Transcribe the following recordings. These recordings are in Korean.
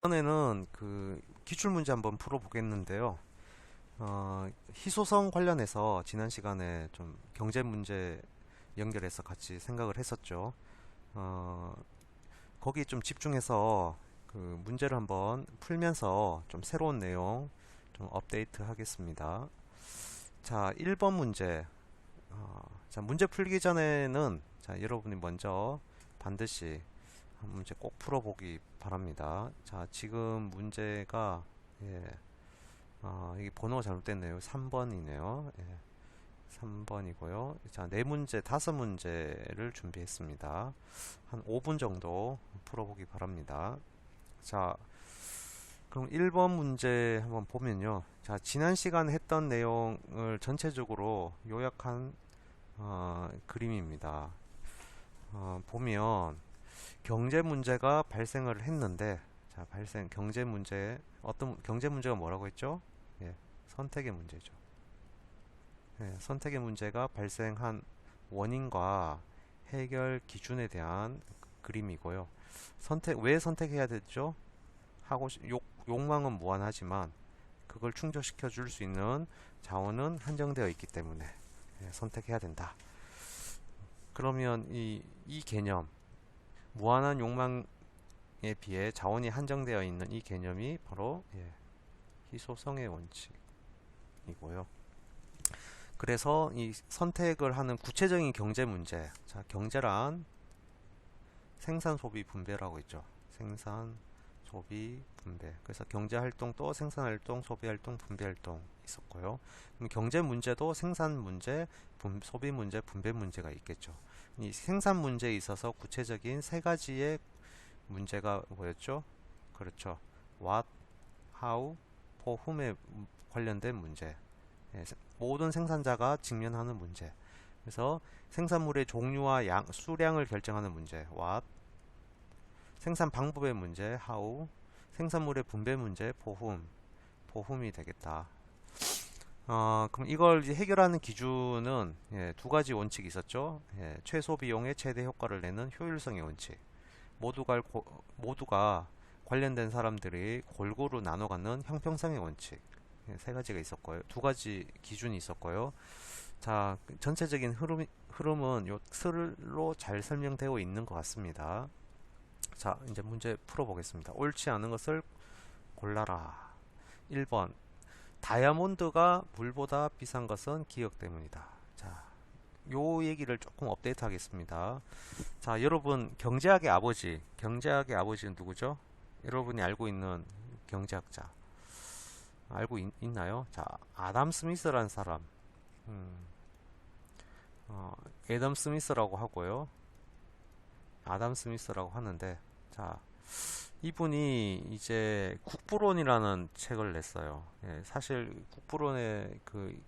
이번에는 그 기출 문제 한번 풀어보겠는데요. 희소성 관련해서 지난 시간에 좀 경제 문제 연결해서 같이 생각을 했었죠. 어, 거기 좀 집중해서 그 문제를 한번 풀면서 좀 새로운 내용 좀 업데이트 하겠습니다. 자, 1번 문제. 자, 문제 풀기 전에는 자, 여러분이 먼저 반드시 한 문제 꼭 풀어보기 바랍니다. 자, 지금 문제가 예, 이게 번호가 잘못됐네요. 3번이네요. 예, 3번이고요. 자, 네 문제, 다섯 문제를 준비했습니다. 한 5분 정도 풀어보기 바랍니다. 자, 그럼 1번 문제 한번 보면요. 자, 지난 시간에 했던 내용을 전체적으로 요약한 그림입니다. 보면 경제 문제가 발생을 했는데, 자, 경제 문제, 어떤 경제 문제가 뭐라고 했죠? 예, 선택의 문제죠. 예, 선택의 문제가 발생한 원인과 해결 기준에 대한 그림이고요. 왜 선택해야 되죠? 욕망은 무한하지만 그걸 충족시켜 줄 수 있는 자원은 한정되어 있기 때문에 예, 선택해야 된다. 그러면 이 개념, 무한한 욕망에 비해 자원이 한정되어 있는 이 개념이 바로 예, 희소성의 원칙이고요. 그래서 이 선택을 하는 구체적인 경제 문제, 자, 경제란 생산, 소비, 분배라고 있죠. 생산, 소비, 분배. 그래서 경제 활동 또 생산 활동, 소비 활동, 분배 활동 있었고요. 그럼 경제 문제도 생산 문제, 소비 문제, 분배 문제가 있겠죠. 이 생산 문제에 있어서 구체적인 세 가지의 문제가 뭐였죠? 그렇죠. What, How, For whom에 관련된 문제. 예, 모든 생산자가 직면하는 문제. 그래서 생산물의 종류와 수량을 결정하는 문제. What, 생산 방법의 문제. How, 생산물의 분배 문제. For whom이 되겠다. 그럼 이걸 이제 해결하는 기준은 예, 두 가지 원칙이 있었죠. 예, 최소 비용에 최대 효과를 내는 효율성의 원칙. 모두가 관련된 사람들이 골고루 나눠 갖는 형평성의 원칙. 예, 세 가지가 있었고요. 두 가지 기준이 있었고요. 자, 전체적인 흐름은 요 틀로 잘 설명되어 있는 것 같습니다. 자, 이제 문제 풀어보겠습니다. 옳지 않은 것을 골라라. 1번. 다이아몬드가 물보다 비싼 것은 기억 때문이다. 자, 요 얘기를 조금 업데이트 하겠습니다. 자, 여러분, 경제학의 아버지는 누구죠? 여러분이 알고 있는 경제학자. 있나요? 자, 아담 스미스라는 사람. 음, 애덤 스미스라고 하고요. 아담 스미스라고 하는데, 자, 이분이 이제 국부론이라는 책을 냈어요. 예, 사실 국부론의 그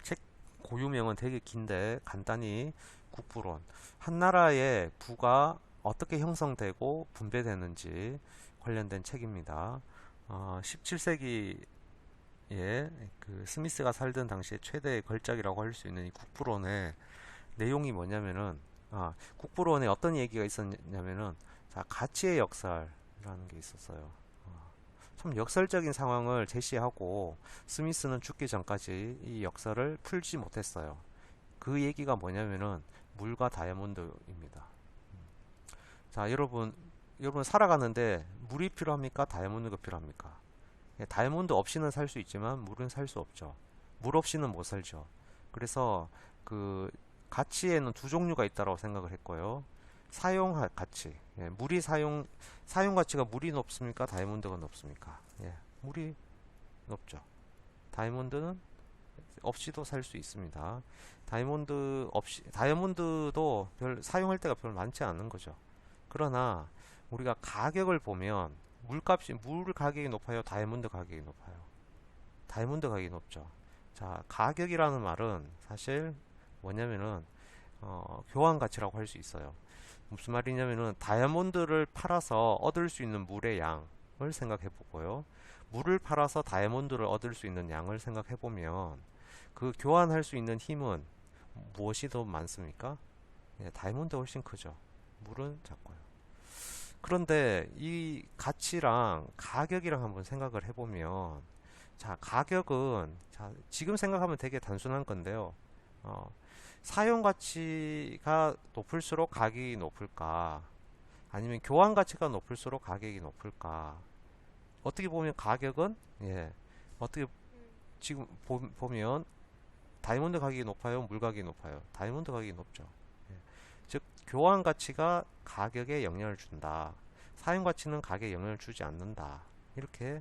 책 고유명은 되게 긴데 간단히 국부론. 한 나라의 부가 어떻게 형성되고 분배되는지 관련된 책입니다. 17세기에 그 스미스가 살던 당시에 최대의 걸작이라고 할 수 있는 이 국부론의 내용이 뭐냐면은 국부론에 어떤 얘기가 있었냐면은 자, 가치의 역설이라는 게 있었어요. 참 역설적인 상황을 제시하고 스미스는 죽기 전까지 이 역설을 풀지 못했어요. 그 얘기가 뭐냐면은 물과 다이아몬드입니다. 자, 여러분 살아가는데 물이 필요합니까? 다이아몬드가 필요합니까? 예, 다이아몬드 없이는 살 수 있지만 물은 살 수 없죠. 물 없이는 못 살죠. 그래서 그 가치에는 두 종류가 있다고 생각을 했고요. 사용 가치, 예, 사용 가치가 물이 높습니까? 다이아몬드가 높습니까? 예, 물이 높죠. 다이아몬드는 없이도 살 수 있습니다. 다이아몬드도 별 사용할 때가 별로 많지 않은 거죠. 그러나 우리가 가격을 보면 물 가격이 높아요, 다이아몬드 가격이 높아요. 다이아몬드 가격이 높죠. 자, 가격이라는 말은 사실 뭐냐면은 교환 가치라고 할 수 있어요. 무슨 말이냐면은 다이아몬드를 팔아서 얻을 수 있는 물의 양을 생각해 보고요. 물을 팔아서 다이아몬드를 얻을 수 있는 양을 생각해 보면 그 교환할 수 있는 힘은 무엇이 더 많습니까? 네, 다이아몬드가 훨씬 크죠. 물은 작고요. 그런데 이 가치랑 가격이랑 한번 생각을 해보면, 자, 가격은, 자, 지금 생각하면 되게 단순한 건데요. 어, 사용 가치가 높을수록 가격이 높을까? 아니면 교환 가치가 높을수록 가격이 높을까? 어떻게 보면 가격은, 예, 어떻게 지금 보면 다이아몬드 가격이 높아요? 물 가격이 높아요? 다이아몬드 가격이 높죠. 예. 즉, 교환 가치가 가격에 영향을 준다. 사용 가치는 가격에 영향을 주지 않는다. 이렇게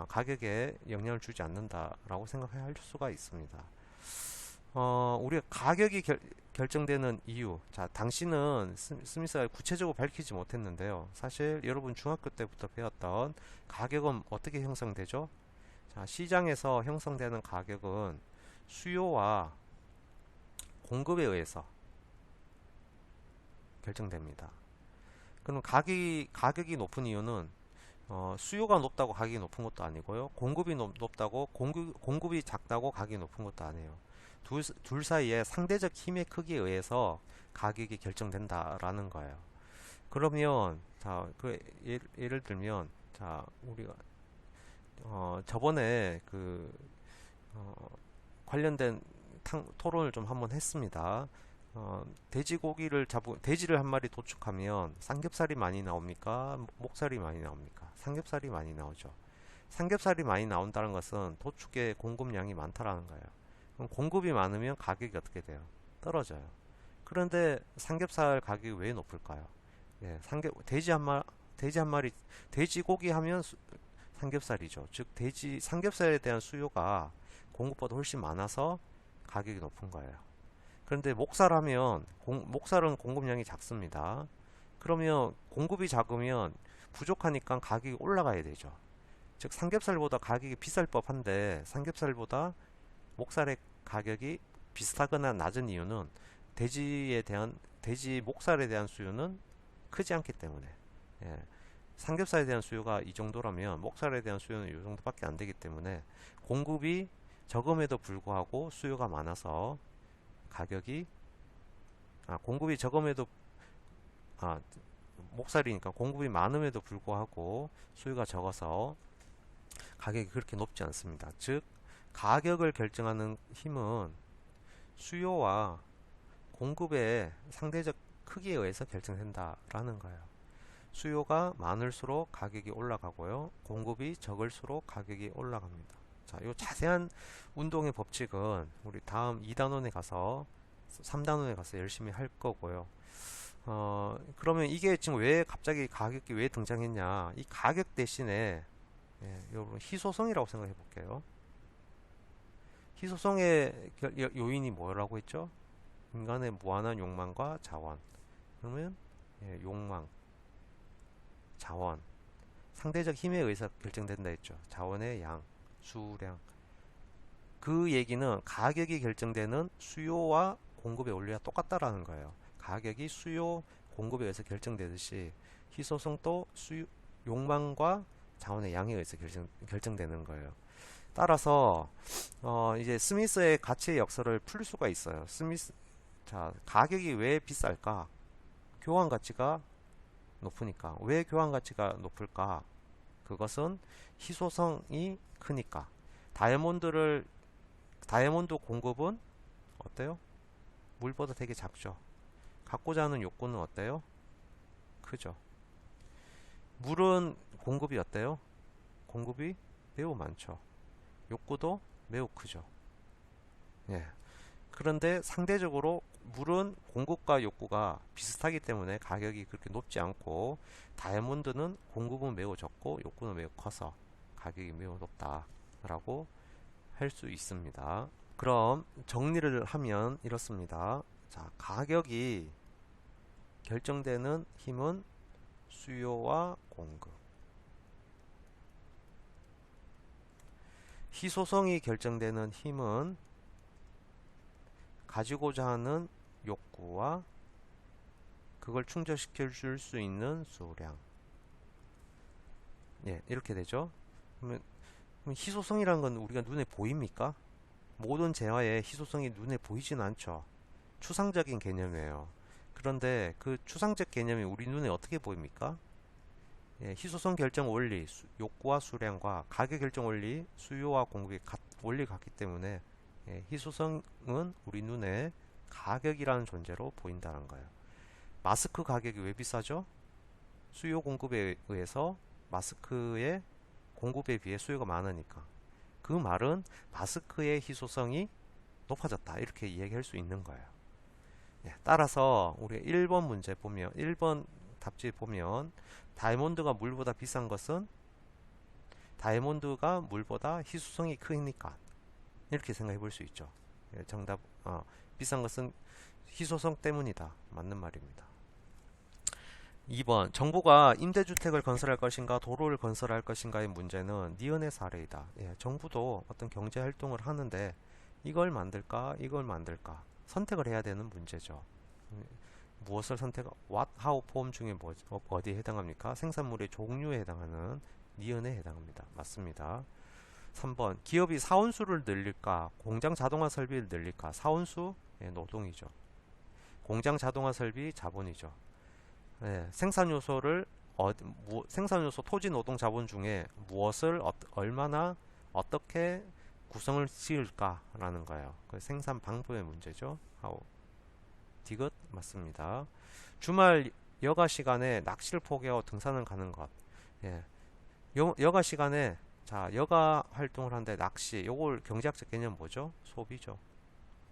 가격에 영향을 주지 않는다라고 생각할 수가 있습니다. 우리가 가격이 결정되는 이유. 자, 당신은 스미스가 구체적으로 밝히지 못했는데요. 사실 여러분 중학교 때부터 배웠던 가격은 어떻게 형성되죠? 자, 시장에서 형성되는 가격은 수요와 공급에 의해서 결정됩니다. 그럼 가격이 높은 이유는 수요가 높다고 가격이 높은 것도 아니고요. 공급이 높다고 공급이 작다고 가격이 높은 것도 아니에요. 둘 사이에 상대적 힘의 크기에 의해서 가격이 결정된다라는 거예요. 그러면 자, 예를 들면 자, 우리가 저번에 어, 관련된 토론을 좀 한번 했습니다. 돼지를 한 마리 도축하면 삼겹살이 많이 나옵니까? 목살이 많이 나옵니까? 삼겹살이 많이 나오죠. 삼겹살이 많이 나온다는 것은 도축의 공급량이 많다라는 거예요. 그럼 공급이 많으면 가격이 어떻게 돼요? 떨어져요. 그런데 삼겹살 가격이 왜 높을까요? 예, 돼지 한 마리, 돼지고기 하면 삼겹살이죠. 즉, 삼겹살에 대한 수요가 공급보다 훨씬 많아서 가격이 높은 거예요. 그런데 목살은 공급량이 작습니다. 그러면 공급이 작으면 부족하니까 가격이 올라가야 되죠. 즉 삼겹살보다 가격이 비쌀 법한데 삼겹살보다 목살의 가격이 비슷하거나 낮은 이유는 돼지 목살에 대한 수요는 크지 않기 때문에, 예, 삼겹살에 대한 수요가 이 정도라면 목살에 대한 수요는 이 정도밖에 안 되기 때문에 공급이 적음에도 불구하고 수요가 많아서 가격이 공급이 적음에도 목살이니까 공급이 많음에도 불구하고 수요가 적어서 가격이 그렇게 높지 않습니다. 즉 가격을 결정하는 힘은 수요와 공급의 상대적 크기에 의해서 결정된다라는 거예요. 수요가 많을수록 가격이 올라가고요. 공급이 적을수록 가격이 올라갑니다. 자, 이 자세한 운동의 법칙은 우리 다음 2단원에 가서 3단원에 가서 열심히 할 거고요. 그러면 이게 지금 왜 갑자기 가격이 왜 등장했냐? 이 가격 대신에 여러분 희소성이라고 생각해 볼게요. 희소성의 요인이 뭐라고 했죠? 인간의 무한한 욕망과 자원. 그러면 욕망, 자원, 상대적 힘에 의해서 결정된다 했죠. 자원의 양, 수량. 그 얘기는 가격이 결정되는 수요와 공급의 원리가 똑같다라는 거예요. 가격이 수요, 공급에 의해서 결정되듯이 희소성도 욕망과 자원의 양에 의해서 결정되는 거예요. 따라서 이제 스미스의 가치의 역설을 풀 수가 있어요. 자, 가격이 왜 비쌀까? 교환 가치가 높으니까. 왜 교환 가치가 높을까? 그것은 희소성이 크니까. 다이아몬드 공급은 어때요? 물보다 되게 작죠. 갖고자 하는 욕구는 어때요? 크죠. 물은 공급이 어때요? 공급이 매우 많죠. 욕구도 매우 크죠. 예. 그런데 상대적으로 물은 공급과 욕구가 비슷하기 때문에 가격이 그렇게 높지 않고, 다이아몬드는 공급은 매우 적고 욕구는 매우 커서 가격이 매우 높다라고 할 수 있습니다. 그럼 정리를 하면 이렇습니다. 자, 가격이 결정되는 힘은 수요와 공급. 희소성이 결정되는 힘은 가지고자 하는 욕구와 그걸 충족시켜 줄 수 있는 수량. 예, 이렇게 되죠. 그러면 희소성이라는 건 우리가 눈에 보입니까? 모든 재화에 희소성이 눈에 보이진 않죠. 추상적인 개념이에요. 그런데 그 추상적 개념이 우리 눈에 어떻게 보입니까? 예, 희소성 결정 원리, 욕구와 수량과 가격 결정 원리, 수요와 공급이 원리 같기 때문에 예, 희소성은 우리 눈에 가격이라는 존재로 보인다는 거예요. 마스크 가격이 왜 비싸죠? 수요 공급에 의해서 마스크의 공급에 비해 수요가 많으니까. 그 말은 마스크의 희소성이 높아졌다, 이렇게 이야기할 수 있는 거예요. 예, 따라서 우리 1번 문제 보면 1번 답지 보면 다이아몬드가 물보다 비싼 것은 다이아몬드가 물보다 희소성이 크니까, 이렇게 생각해 볼 수 있죠. 예, 정답 비싼 것은 희소성 때문이다, 맞는 말입니다. 2번 정부가 임대주택을 건설할 것인가 도로를 건설할 것인가의 문제는 니은의 사례이다. 예, 정부도 어떤 경제활동을 하는데 이걸 만들까 이걸 만들까 선택을 해야 되는 문제죠. 무엇을 선택, what, how, form 중에 어디에 해당합니까? 생산물의 종류에 해당하는 니은에 해당합니다. 맞습니다. 3번 기업이 사원수를 늘릴까 공장 자동화 설비를 늘릴까? 사원수 예, 노동이죠. 공장 자동화 설비 자본이죠. 예, 생산요소를 생산요소 토지 노동 자본 중에 무엇을 얼마나 어떻게 구성을 지을까라는 거예요. 그 생산 방법의 문제죠. how. 디귿 맞습니다. 주말 여가 시간에 낚시를 포기하고 등산을 가는 것. 예. 여가 시간에 자 여가 활동을 하는데 낚시 요걸 경제학적 개념 뭐죠? 소비죠.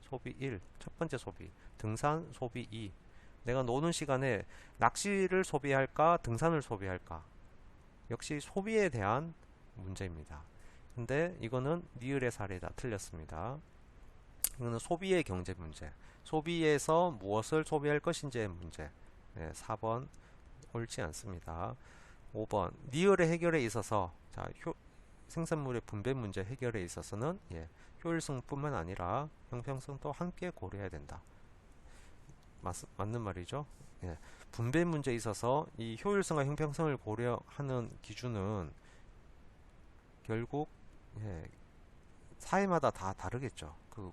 소비 1. 첫 번째 소비. 등산 소비 2. 내가 노는 시간에 낚시를 소비할까 등산을 소비할까? 역시 소비에 대한 문제입니다. 근데 이거는 니을의 사례다. 틀렸습니다. 이거는 소비의 경제 문제. 소비에서 무엇을 소비할 것인지의 문제. 네, 4번 옳지 않습니다. 5번 니을의 해결에 있어서 자, 생산물의 분배 문제 해결에 있어서는 예, 효율성뿐만 아니라 형평성도 함께 고려해야 된다. 맞는 말이죠. 예, 분배 문제에 있어서 이 효율성과 형평성을 고려하는 기준은 결국 예, 사회마다 다 다르겠죠. 그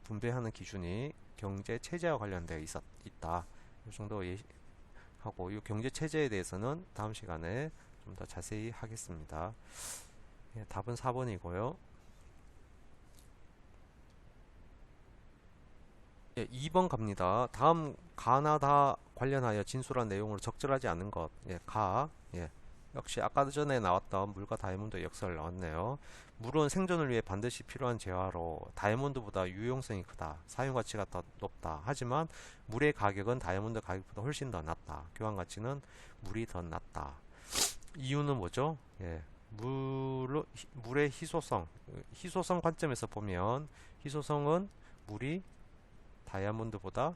분배하는 기준이 경제 체제와 관련되어 있다. 이 정도 하고 이 경제 체제에 대해서는 다음 시간에 좀 더 자세히 하겠습니다. 예, 답은 4번이고요. 예, 2번 갑니다. 다음 가나다 관련하여 진술한 내용으로 적절하지 않은 것. 예, 예. 역시 아까 전에 나왔던 물과 다이아몬드의 역사를 나왔네요. 물은 생존을 위해 반드시 필요한 재화로 다이아몬드보다 유용성이 크다. 사용가치가 더 높다. 하지만 물의 가격은 다이아몬드 가격보다 훨씬 더 낮다. 교환가치는 물이 더 낮다. 이유는 뭐죠? 예, 물의 희소성 관점에서 보면 희소성은 물이 다이아몬드보다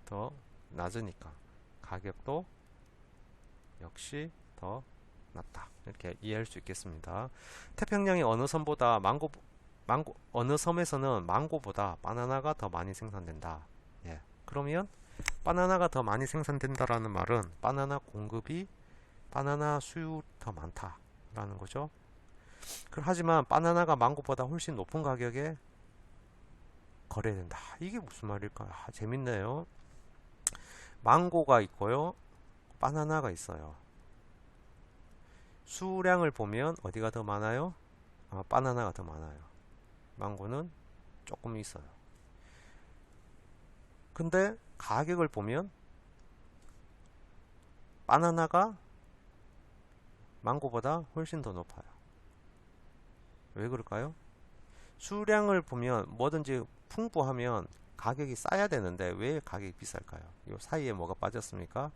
더 낮으니까 가격도 역시 더 낮다. 이렇게 이해할 수 있겠습니다. 태평양의 어느 섬보다 어느 섬에서는 망고보다 바나나가 더 많이 생산된다. 예. 그러면 바나나가 더 많이 생산된다라는 말은 바나나 수율이 더 많다라는 거죠. 하지만 바나나가 망고보다 훨씬 높은 가격에 거래된다. 이게 무슨 말일까요? 재밌네요. 망고가 있고요. 바나나가 있어요. 수량을 보면 어디가 더 많아요? 바나나가 더 많아요. 망고는 조금 있어요. 근데 가격을 보면 바나나가 망고보다 훨씬 더 높아요. 왜 그럴까요? 수량을 보면 뭐든지 풍부하면 가격이 싸야 되는데 왜 가격이 비쌀까요? 이 사이에 뭐가 빠졌습니까?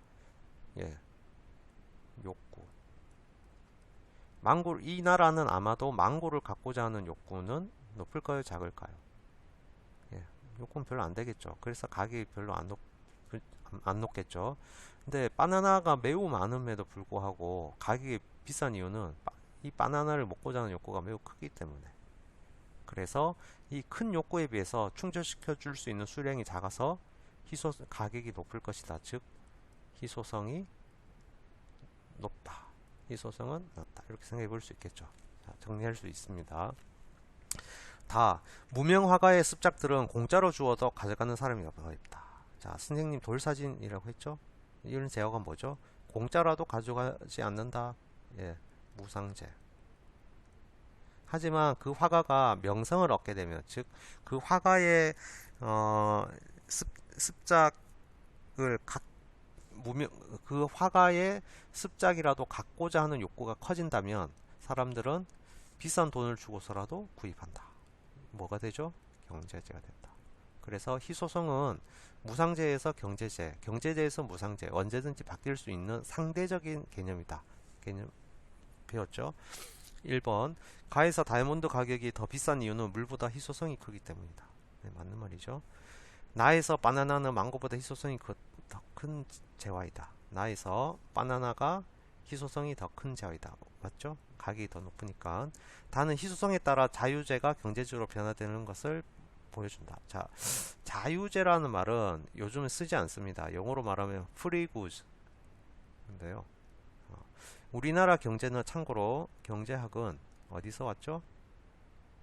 예, 욕구. 이 나라는 아마도 망고를 갖고자 하는 욕구는 높을까요? 작을까요? 예, 욕구는 별로 안 되겠죠. 그래서 가격이 별로 안 높겠죠. 근데 바나나가 매우 많음에도 불구하고 가격이 비싼 이유는 이 바나나를 먹고자 하는 욕구가 매우 크기 때문에. 그래서 이 큰 욕구에 비해서 충족시켜 줄 수 있는 수량이 작아서 가격이 높을 것이다. 즉 희소성이 높다. 희소성은 낮다. 이렇게 생각해 볼 수 있겠죠. 자, 정리할 수 있습니다. 무명 화가의 습작들은 공짜로 주어도 가져가는 사람이 더 있다. 자, 선생님 돌사진이라고 했죠? 이런 제어가 뭐죠? 공짜라도 가져가지 않는다. 예, 무상제. 하지만 그 화가가 명성을 얻게 되면, 즉 그 화가의 어, 습작을 무명, 그 화가의 습작이라도 갖고자 하는 욕구가 커진다면 사람들은 비싼 돈을 주고서라도 구입한다. 뭐가 되죠? 경제제가 된다. 그래서 희소성은 무상제에서 경제제, 경제제에서 무상제, 언제든지 바뀔 수 있는 상대적인 개념이다. 개념 배웠죠? 1번, 가에서 다이아몬드 가격이 더 비싼 이유는 물보다 희소성이 크기 때문이다. 네, 맞는 말이죠. 나에서 바나나는 망고보다 희소성이 더 큰 재화이다. 나에서 바나나가 희소성이 더 큰 재화이다. 맞죠? 가격이 더 높으니까. 다는 희소성에 따라 자유재가 경제적으로 변화되는 것을 보여준다. 자, 자유재라는 말은 요즘은 쓰지 않습니다. 영어로 말하면 free goods 인데요. 우리나라 경제는 참고로 경제학은 어디서 왔죠?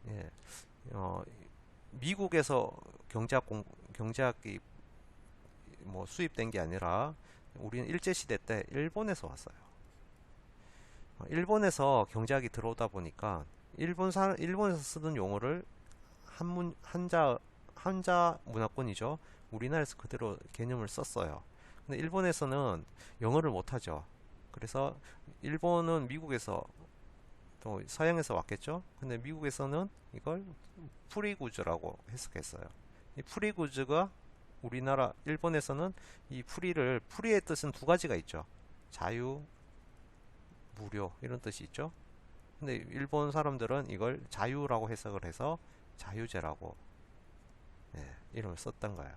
예, 미국에서 경제학이 뭐 수입된 게 아니라 우리는 일제시대 때 일본에서 왔어요. 일본에서 경제학이 들어오다 보니까 일본에서 쓰던 용어를 한자 문화권이죠. 우리나라에서 그대로 개념을 썼어요. 근데 일본에서는 영어를 못하죠. 그래서 일본은 미국에서 또 서양에서 왔겠죠. 근데 미국에서는 이걸 프리구즈라고 해석했어요. 이 프리구즈가 우리나라 일본에서는 이 프리의 뜻은 두 가지가 있죠. 자유, 무료 이런 뜻이 있죠. 근데 일본 사람들은 이걸 자유라고 해석을 해서 자유제라고 이름을 썼던 거예요.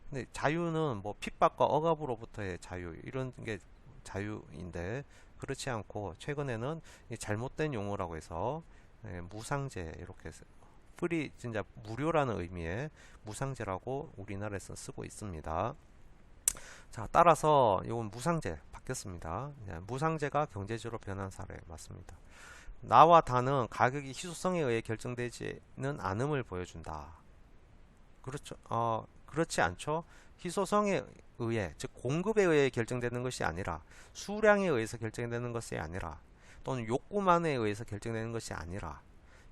근데 자유는 뭐 핍박과 억압으로부터의 자유 이런 게 자유인데 그렇지 않고 최근에는 잘못된 용어라고 해서 무상제 이렇게 프리 진짜 무료라는 의미의 무상제라고 우리나라에서 쓰고 있습니다. 자, 따라서 이건 무상제 바뀌었습니다. 무상제가 경제적으로 변한 사례 맞습니다. 나와 다는 가격이 희소성에 의해 결정되지는 않음을 보여준다. 그렇죠. 그렇지 않죠. 희소성에 의해, 즉 공급에 의해 결정되는 것이 아니라 수량에 의해서 결정되는 것이 아니라 또는 욕구만에 의해서 결정되는 것이 아니라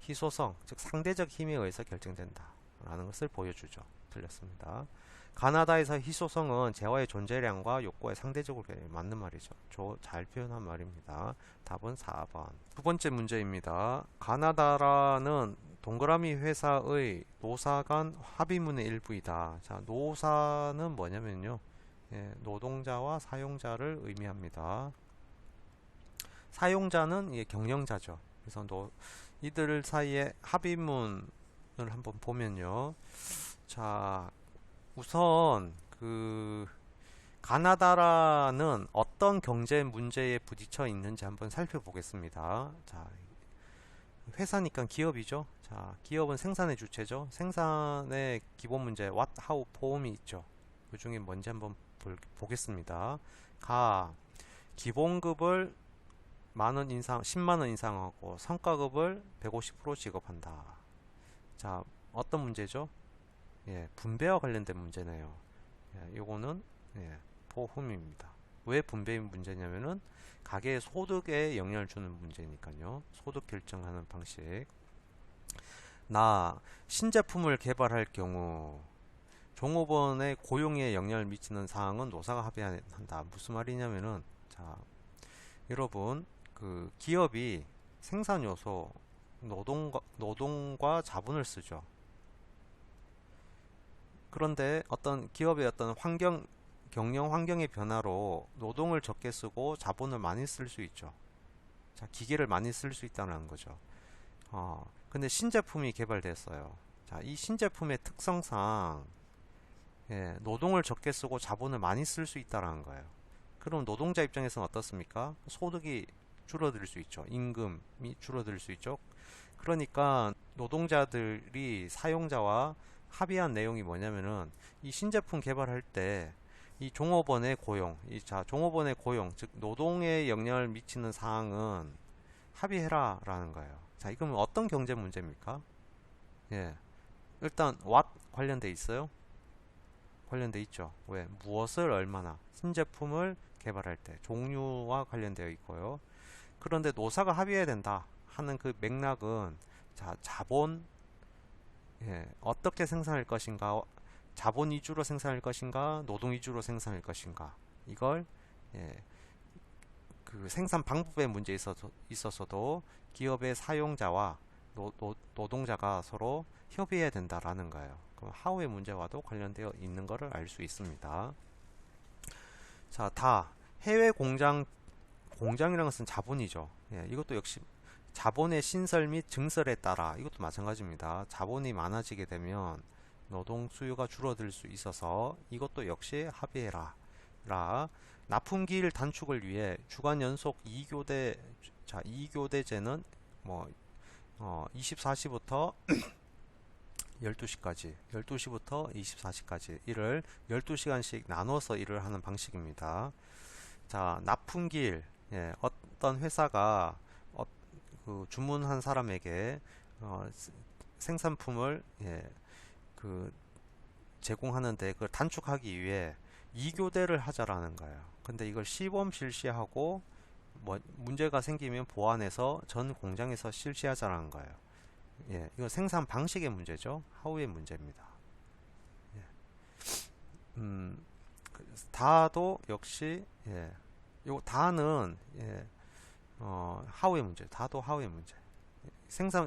희소성, 즉 상대적 힘에 의해서 결정된다 라는 것을 보여주죠. 틀렸습니다. 가나다에서 희소성은 재화의 존재량과 욕구에 상대적으로 맞는 말이죠. 잘 표현한 말입니다. 답은 4번. 두 번째 문제입니다. 가나다라는 동그라미 회사의 노사 간 합의문의 일부이다. 자, 노사는 뭐냐면요. 노동자와 사용자를 의미합니다. 사용자는 경영자죠. 그래서 이들 사이의 합의문을 한번 보면요. 자, 우선 가나다라는 어떤 경제 문제에 부딪혀 있는지 한번 살펴보겠습니다. 자, 회사니까 기업이죠. 자, 기업은 생산의 주체죠. 생산의 기본 문제 what, how, 보험이 있죠. 그 중에 뭔지 한번 보겠습니다. 기본급을 10만원 인상하고 성과급을 150% 지급한다. 자, 어떤 문제죠? 분배와 관련된 문제네요. 요거는 보험입니다. 왜 분배 문제냐면은 가계의 소득에 영향을 주는 문제니까요. 소득 결정하는 방식. 신제품을 개발할 경우 종업원의 고용에 영향을 미치는 사항은 노사가 합의한다. 무슨 말이냐면은 자, 여러분 기업이 생산 요소 노동과 자본을 쓰죠. 그런데 어떤 기업의 어떤 경영 환경의 변화로 노동을 적게 쓰고 자본을 많이 쓸 수 있죠. 자, 기계를 많이 쓸 수 있다는 거죠. 근데 신제품이 개발됐어요. 자, 이 신제품의 특성상 노동을 적게 쓰고 자본을 많이 쓸 수 있다는 거예요. 그럼 노동자 입장에서는 어떻습니까? 소득이 줄어들 수 있죠. 임금이 줄어들 수 있죠. 그러니까 노동자들이 사용자와 합의한 내용이 뭐냐면은 이 신제품 개발할 때 이 종업원의 고용, 종업원의 고용, 즉 노동에 영향을 미치는 사항은 합의해라 라는 거예요. 자, 이건 어떤 경제 문제입니까? 일단 what 관련돼 있어요? 관련돼 있죠. 왜? 무엇을 얼마나 신제품을 개발할 때 종류와 관련되어 있고요. 그런데 노사가 합의해야 된다 하는 그 맥락은 자, 자본 어떻게 생산할 것인가, 자본 위주로 생산할 것인가, 노동 위주로 생산할 것인가, 이걸 그 생산 방법의 문제에 있어서도 기업의 사용자와 노동자가 서로 협의해야 된다라는 거예요. 그럼 하우의 문제와도 관련되어 있는 것을 알 수 있습니다. 자, 해외 공장이라는 것은 자본이죠. 이것도 역시 자본의 신설 및 증설에 따라 이것도 마찬가지입니다. 자본이 많아지게 되면 노동 수요가 줄어들 수 있어서 이것도 역시 합의해라. 납품기일 단축을 위해 주간 연속 2교대, 자, 2교대제는 24시부터 12시까지, 12시부터 24시까지 일을 12시간씩 나눠서 일을 하는 방식입니다. 자, 납품기일, 어떤 회사가 그 주문한 사람에게 생산품을 제공하는데 그걸 단축하기 위해 2교대를 하자라는 거예요. 근데 이걸 시범 실시하고 문제가 생기면 보완해서 전 공장에서 실시하자라는 거예요. 이건 생산 방식의 문제죠. 하우의 문제입니다. 다도 역시 요 다는 하우의 문제. 다도 하우의 문제.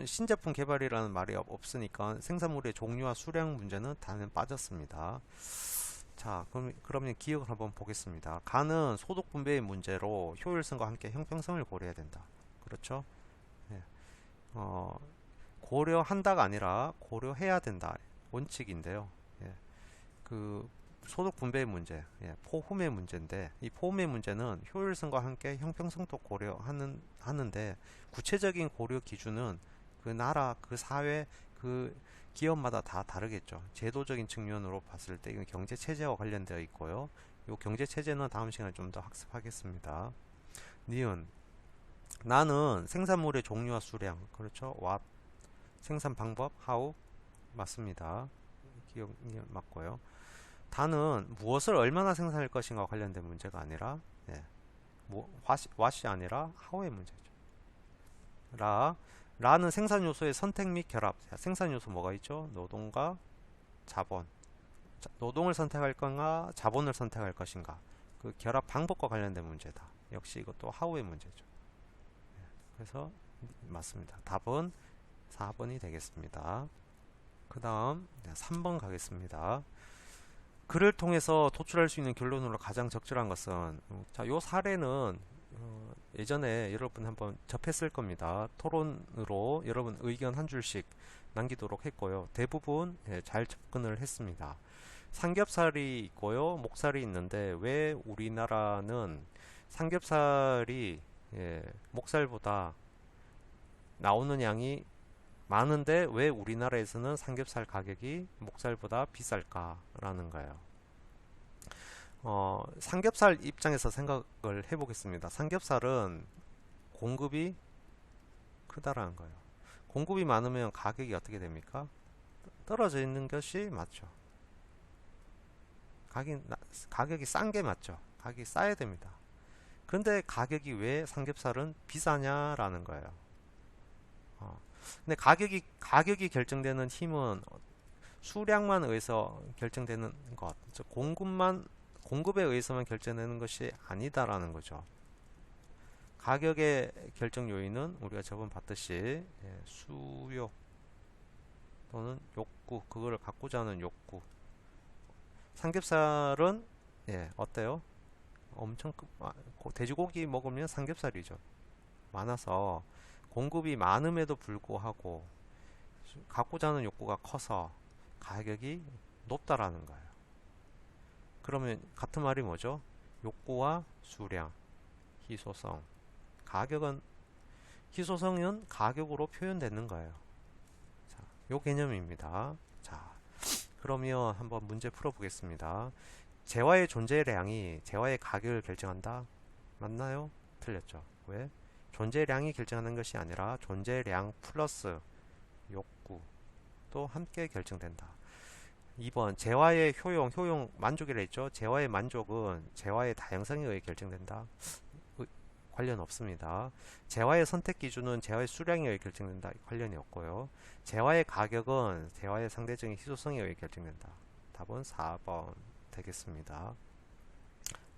신제품 개발이라는 말이 없으니까 생산물의 종류와 수량 문제는 다는 빠졌습니다. 자, 그러면 기억을 한번 보겠습니다. 가는 소득 분배의 문제로 효율성과 함께 형평성을 고려해야 된다. 그렇죠? 고려한다가 아니라 고려해야 된다. 원칙인데요. 그 소득 분배의 문제, 포홈의 문제인데 이 포홈의 문제는 효율성과 함께 형평성도 고려하는데 구체적인 고려 기준은 그 나라, 그 사회, 그 기업마다 다 다르겠죠. 제도적인 측면으로 봤을 때 이건 경제 체제와 관련되어 있고요. 이 경제 체제는 다음 시간에 좀 더 학습하겠습니다. 니은 나는 생산물의 종류와 수량, 그렇죠? what 생산 방법, how 맞습니다. 기억이 맞고요. 다는 무엇을 얼마나 생산할 것인가와 관련된 문제가 아니라 what이 아니라 how의 문제죠. 라는 생산 요소의 선택 및 결합. 생산 요소 뭐가 있죠? 노동과 자본. 노동을 선택할 건가, 자본을 선택할 것인가. 그 결합 방법과 관련된 문제다. 역시 이것도 how의 문제죠. 그래서 맞습니다. 답은 4번이 되겠습니다. 그 다음 3번 가겠습니다. 글을 통해서 도출할 수 있는 결론으로 가장 적절한 것은 자, 요 사례는 예전에 여러분 한번 접했을 겁니다. 토론으로 여러분 의견 한 줄씩 남기도록 했고요. 대부분 잘 접근을 했습니다. 삼겹살이 있고요, 목살이 있는데 왜 우리나라는 삼겹살이 목살보다 나오는 양이 많은데 왜 우리나라에서는 삼겹살 가격이 목살보다 비쌀까라는 거예요. 삼겹살 입장에서 생각을 해보겠습니다. 삼겹살은 공급이 크다라는 거예요. 공급이 많으면 가격이 어떻게 됩니까? 떨어져 있는 것이 맞죠. 가격이 싼 게 맞죠. 가격이 싸야 됩니다. 근데 가격이 왜 삼겹살은 비싸냐라는 거예요. 근데 가격이 결정되는 힘은 수량만 의해서 결정되는 것, 즉 공급에 의해서만 결정되는 것이 아니다라는 거죠. 가격의 결정 요인은 우리가 저번 봤듯이 수요 또는 욕구, 그거를 갖고자 하는 욕구. 삼겹살은 어때요? 엄청 돼지고기 먹으면 삼겹살이죠. 많아서 공급이 많음에도 불구하고 갖고자 하는 욕구가 커서 가격이 높다라는 거예요. 그러면 같은 말이 뭐죠? 욕구와 수량, 희소성. 희소성은 가격으로 표현되는 거예요. 자, 요 개념입니다. 자, 그러면 한번 문제 풀어보겠습니다. 재화의 존재량이 재화의 가격을 결정한다? 맞나요? 틀렸죠. 왜? 존재량이 결정하는 것이 아니라 존재량 플러스 욕구 또 함께 결정된다. 2번 재화의 효용 만족이라 했죠. 재화의 만족은 재화의 다양성에 의해 결정된다. 관련 없습니다. 재화의 선택 기준은 재화의 수량에 의해 결정된다. 관련이 없고요. 재화의 가격은 재화의 상대적인 희소성에 의해 결정된다. 답은 4번 되겠습니다.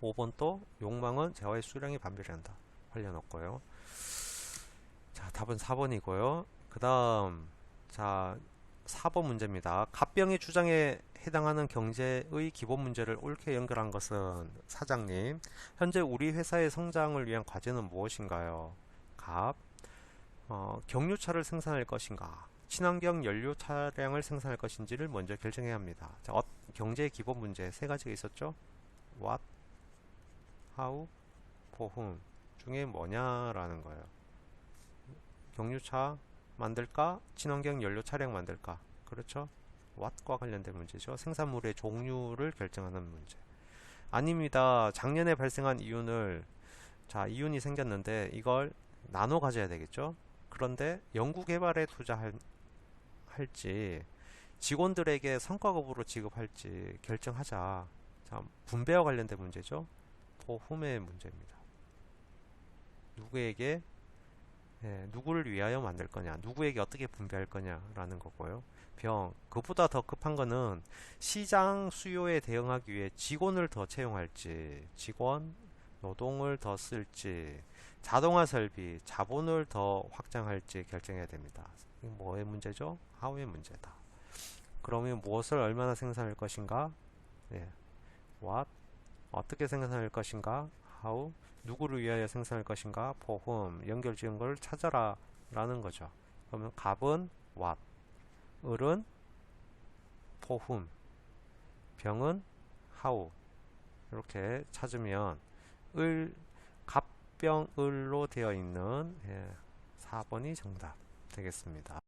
5번 또 욕망은 재화의 수량이 반별한다. 관련 없고요. 자, 답은 4번이고요. 그 다음 자 4번 문제입니다. 갑병의 주장에 해당하는 경제의 기본 문제를 옳게 연결한 것은 사장님, 현재 우리 회사의 성장을 위한 과제는 무엇인가요? 갑, 경유차를 생산할 것인가? 친환경 연료 차량을 생산할 것인지를 먼저 결정해야 합니다. 자, 경제의 기본 문제 세 가지가 있었죠? What, How, For whom 중에 뭐냐라는 거예요. 경유차 만들까? 친환경 연료 차량 만들까? 그렇죠? what과 관련된 문제죠. 생산물의 종류를 결정하는 문제. 아닙니다. 작년에 발생한 이윤이 생겼는데 이걸 나눠 가져야 되겠죠. 그런데 연구개발에 투자할지 직원들에게 성과급으로 지급할지 결정하자. 자, 분배와 관련된 문제죠. 보험의 문제입니다. 누구에게 누구를 위하여 만들 거냐, 누구에게 어떻게 분배할 거냐라는 거고요. 그보다 더 급한 거는 시장 수요에 대응하기 위해 직원을 더 채용할지, 노동을 더 쓸지, 자동화 설비, 자본을 더 확장할지 결정해야 됩니다. 이게 뭐의 문제죠? how의 문제다. 그러면 무엇을 얼마나 생산할 것인가? what, 어떻게 생산할 것인가? how, 누구를 위하여 생산할 것인가? for whom, 연결 지은 걸 찾아라 라는 거죠. 그러면 갑은 what, 을은 for whom, 병은 how 이렇게 찾으면 갑병을로 되어 있는 4번이 정답 되겠습니다.